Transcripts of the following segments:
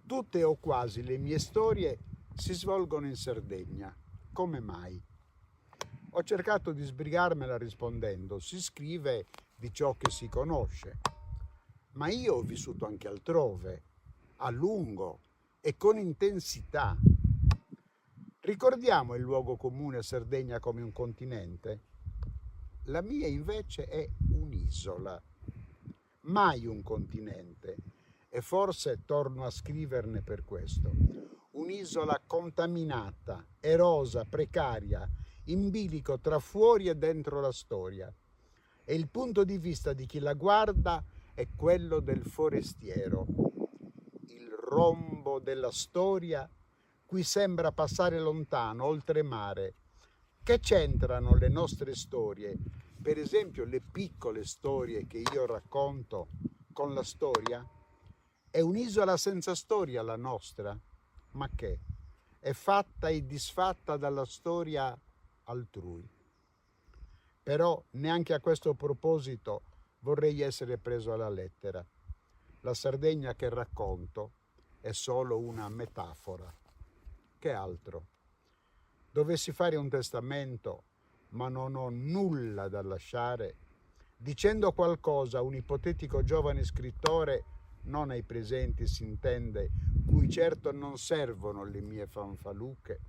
Tutte o quasi le mie storie si svolgono in Sardegna. Come mai? Ho cercato di sbrigarmela rispondendo: si scrive di ciò che si conosce. Ma io ho vissuto anche altrove, a lungo e con intensità. Ricordiamo il luogo comune Sardegna come un continente? La mia invece è un'isola, mai un continente, e forse torno a scriverne per questo. Un'isola contaminata, erosa, precaria, in bilico tra fuori e dentro la storia. E il punto di vista di chi la guarda è quello del forestiero, il rombo della storia cui sembra passare lontano, oltremare. Che c'entrano le nostre storie, per esempio le piccole storie che io racconto, con la storia? È un'isola senza storia la nostra? Ma che? È fatta e disfatta dalla storia altrui. Però neanche a questo proposito vorrei essere preso alla lettera. La Sardegna che racconto è solo una metafora. Che altro? Dovessi fare un testamento, ma non ho nulla da lasciare, dicendo qualcosa a un ipotetico giovane scrittore, non ai presenti si intende, cui certo non servono le mie fanfaluche,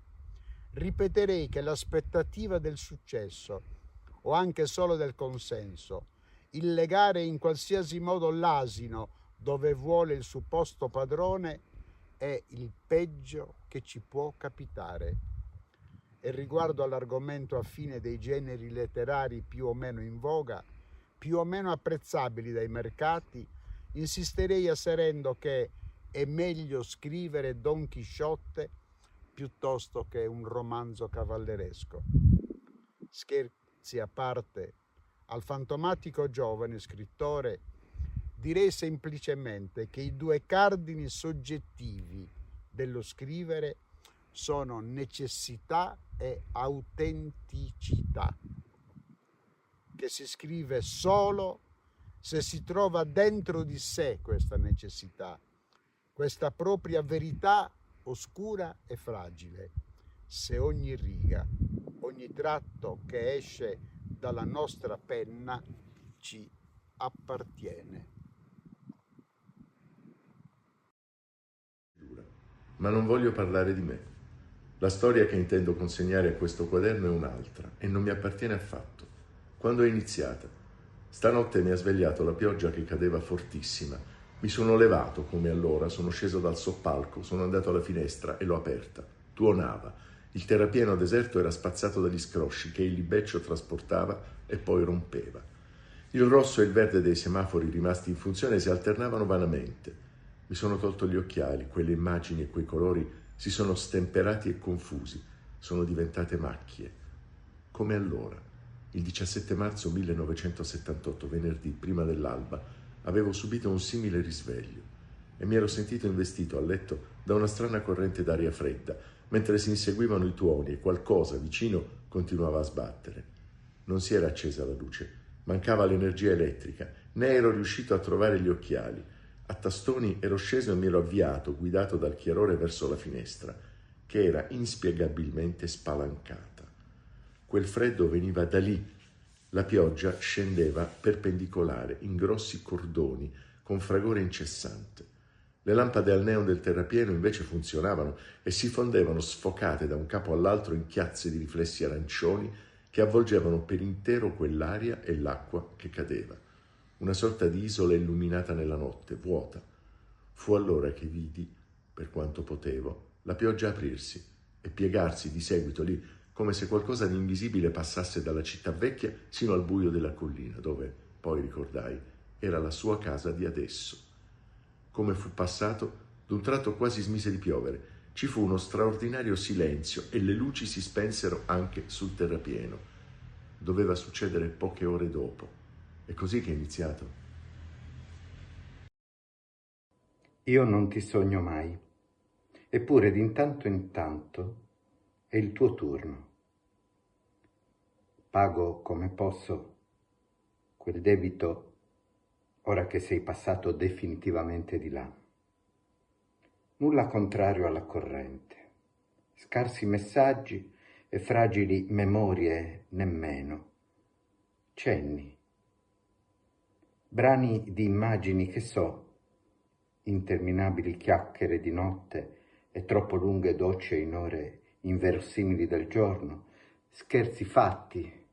ripeterei che l'aspettativa del successo, o anche solo del consenso, il legare in qualsiasi modo l'asino dove vuole il supposto padrone, è il peggio che ci può capitare. E riguardo all'argomento affine dei generi letterari più o meno in voga, più o meno apprezzabili dai mercati, insisterei asserendo che è meglio scrivere Don Chisciotte piuttosto che un romanzo cavalleresco. Scherzi a parte, al fantomatico giovane scrittore direi semplicemente che i due cardini soggettivi dello scrivere sono necessità e autenticità, che si scrive solo se si trova dentro di sé questa necessità, questa propria verità oscura e fragile, se ogni riga, ogni tratto che esce dalla nostra penna ci appartiene. Ma non voglio parlare di me. La storia che intendo consegnare a questo quaderno è un'altra e non mi appartiene affatto. Quando è iniziata? Stanotte mi ha svegliato la pioggia che cadeva fortissima. Mi sono levato come allora, sono sceso dal soppalco, sono andato alla finestra e l'ho aperta. Tuonava. Il terrapieno deserto era spazzato dagli scrosci che il libeccio trasportava e poi rompeva. Il rosso e il verde dei semafori rimasti in funzione si alternavano vanamente. Mi sono tolto gli occhiali, quelle immagini e quei colori si sono stemperati e confusi, sono diventate macchie. Come allora, il 17 marzo 1978, venerdì, prima dell'alba, avevo subito un simile risveglio e mi ero sentito investito a letto da una strana corrente d'aria fredda, mentre si inseguivano i tuoni e qualcosa vicino continuava a sbattere. Non si era accesa la luce, mancava l'energia elettrica, né ero riuscito a trovare gli occhiali. A tastoni ero sceso e mi ero avviato, guidato dal chiarore verso la finestra, che era inspiegabilmente spalancata. Quel freddo veniva da lì. La pioggia scendeva perpendicolare, in grossi cordoni, con fragore incessante. Le lampade al neon del terrapieno invece funzionavano e si fondevano sfocate da un capo all'altro in chiazze di riflessi arancioni che avvolgevano per intero quell'aria e l'acqua che cadeva. Una sorta di isola illuminata nella notte, vuota. Fu allora che vidi, per quanto potevo, la pioggia aprirsi e piegarsi di seguito lì, come se qualcosa di invisibile passasse dalla città vecchia sino al buio della collina, dove, poi ricordai, era la sua casa di adesso. Come fu passato, d'un tratto quasi smise di piovere. Ci fu uno straordinario silenzio e le luci si spensero anche sul terrapieno. Doveva succedere poche ore dopo. È così che è iniziato. Io non ti sogno mai, eppure di intanto in tanto è il tuo turno. Pago come posso quel debito ora che sei passato definitivamente di là. nulla contrario alla corrente, scarsi messaggi e fragili memorie nemmeno, cenni, brani di immagini che so, interminabili chiacchiere di notte e troppo lunghe docce in ore inverosimili del giorno, scherzi fatti,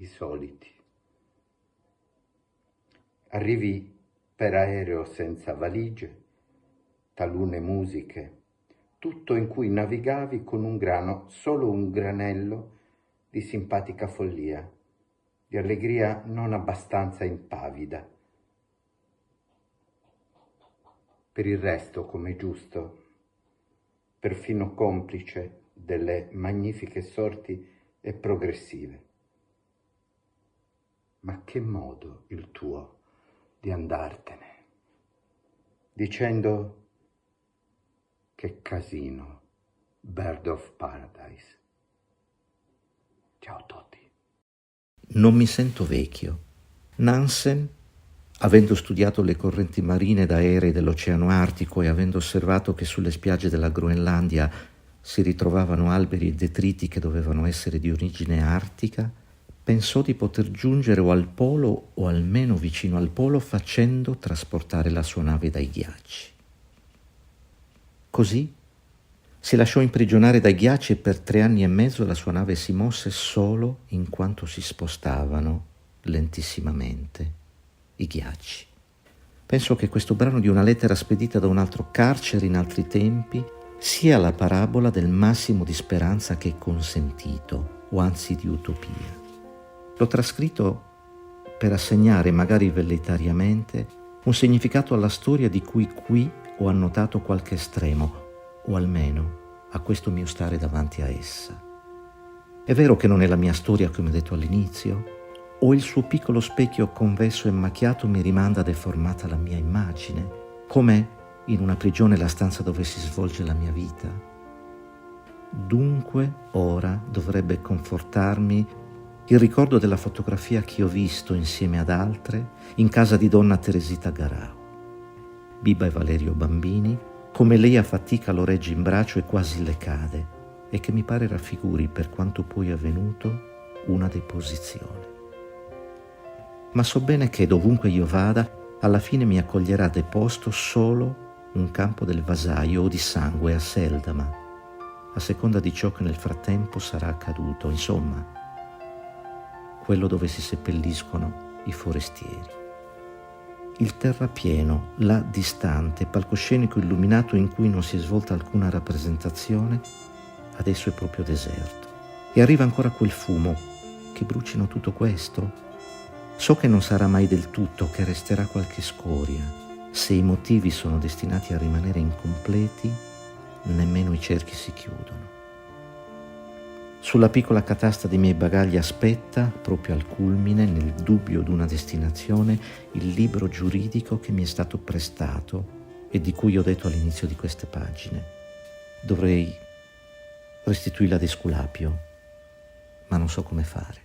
i soliti. Arrivi per aereo senza valigie, talune musiche, tutto in cui navigavi con un grano, solo un granello di simpatica follia, di allegria non abbastanza impavida. Per il resto, come giusto, perfino complice delle magnifiche sorti e progressive. Ma che modo il tuo di andartene, dicendo: che casino, Bird of Paradise. Ciao a tutti. Non mi sento vecchio. Nansen, avendo studiato le correnti marine ed aeree dell'Oceano Artico e avendo osservato che sulle spiagge della Groenlandia si ritrovavano alberi e detriti che dovevano essere di origine artica, pensò di poter giungere o al polo o almeno vicino al polo facendo trasportare la sua nave dai ghiacci. Così si lasciò imprigionare dai ghiacci e per 3 anni e mezzo la sua nave si mosse solo in quanto si spostavano lentissimamente i ghiacci. Penso che questo brano di una lettera spedita da un altro carcere in altri tempi sia la parabola del massimo di speranza che è consentito, o anzi di utopia. L'ho trascritto per assegnare, magari velleitariamente, un significato alla storia di cui qui ho annotato qualche estremo, o almeno a questo mio stare davanti a essa. È vero che non è la mia storia, come ho detto all'inizio, o il suo piccolo specchio convesso e macchiato mi rimanda deformata la mia immagine, come in una prigione la stanza dove si svolge la mia vita. Dunque ora dovrebbe confortarmi il ricordo della fotografia che ho visto insieme ad altre in casa di donna Teresita Garau. Biba e Valerio bambini, come lei a fatica lo regge in braccio e quasi le cade, e che mi pare raffiguri, per quanto poi avvenuto, una deposizione. Ma so bene che dovunque io vada, alla fine mi accoglierà deposto solo un campo del vasaio o di sangue a Seldama, a seconda di ciò che nel frattempo sarà accaduto, insomma, quello dove si seppelliscono i forestieri. Il terrapieno, là distante, palcoscenico illuminato in cui non si è svolta alcuna rappresentazione, adesso è proprio deserto. E arriva ancora quel fumo. Che brucino tutto questo? So che non sarà mai del tutto, che resterà qualche scoria. Se i motivi sono destinati a rimanere incompleti, nemmeno i cerchi si chiudono. Sulla piccola catasta dei miei bagagli aspetta, proprio al culmine, nel dubbio d'una destinazione, il libro giuridico che mi è stato prestato e di cui ho detto all'inizio di queste pagine. Dovrei restituirla ad Esculapio, ma non so come fare.